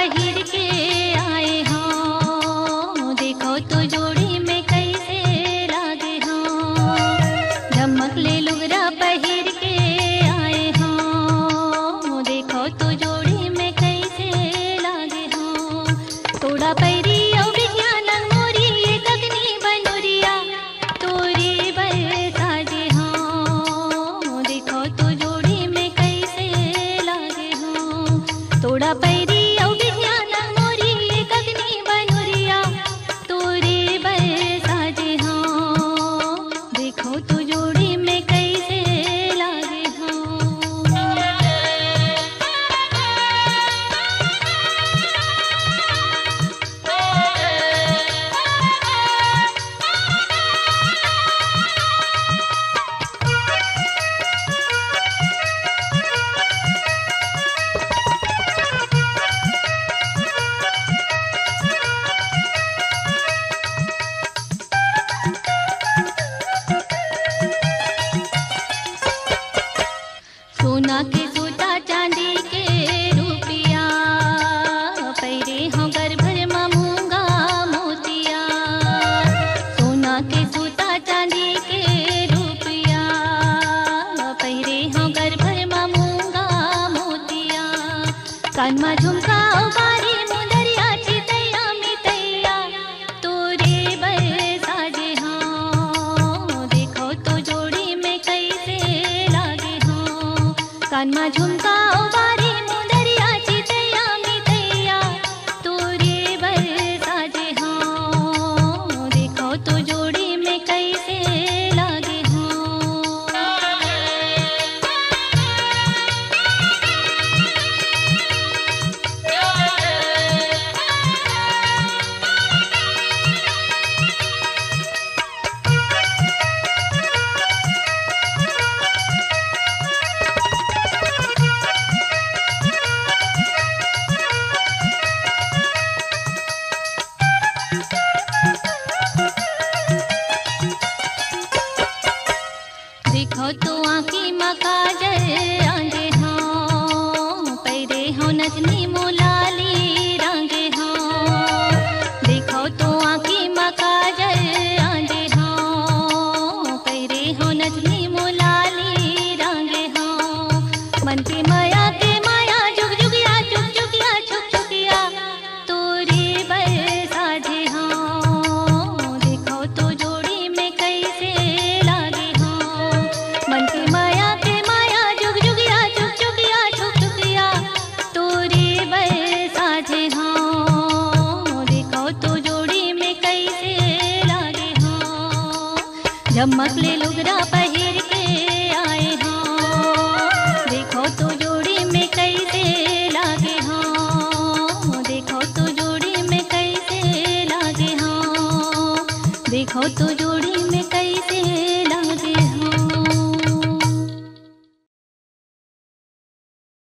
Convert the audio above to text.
पहिर के आए हो, देखो तो जोड़ी में कैसे लागे हो। झमकले लुगरा पहिर के आए हो, देखो तो जोड़ी में कैसे लागे हो। तोड़ा पैरी औ बिटिया नंग मोरी ये गगनी बनोरिया, तोरे बर साजे हो, देखो तो जोड़ी में कैसे लागे हो। तोड़ा पैरी औ बिटिया नंग मोरी ये गगनी बनोरिया, तोरे बर साजे हो, देखो तो जोड़ी में कैसे लागे हो। सोना के सूता चांदी के रुपिया, पैरे हो घर भर में मूंगा मोतिया। सोना के सूता चांदी के रुपिया, पैरे हो घर भर में मूंगा मोतिया। कान में झुमका बारी मुंदरिया चितैया मितैया, तोरे बर साजे हो, देखो तो जोड़ी में कैसे लागे हो। कान में झुमका बारी मुंदरिया चितैया मितैया, तोरे बर साजे हो, देखो तो जोड़ी में कैसे लागे हो। देखो तो आँखी में काजल आंगे हो, पैरे हो नजनी मोलाली रंगे हो। देखो तो आँखी में काजल आंगे हो, पैरे हो नजनी मोलाली रंगे हो। मन के माया के माया जुग जुगिया चुक चुकिया छुक छुकिया, तोरे बर साजे हो, देखो तो जोड़ी में कैसे लागे हो। मन की माया के माया जुग जुगिया चुक चुकिया छुक छुकिया, तोरे बर साजे हो, देखो तो जोड़ी में कैसे लागे हो। झमकले लुगरा पहिर के आए हो, देखो तो जोड़ी में कैसे लागे हो, देखो तो जोड़ी में कैसे लागे हो। देखो तो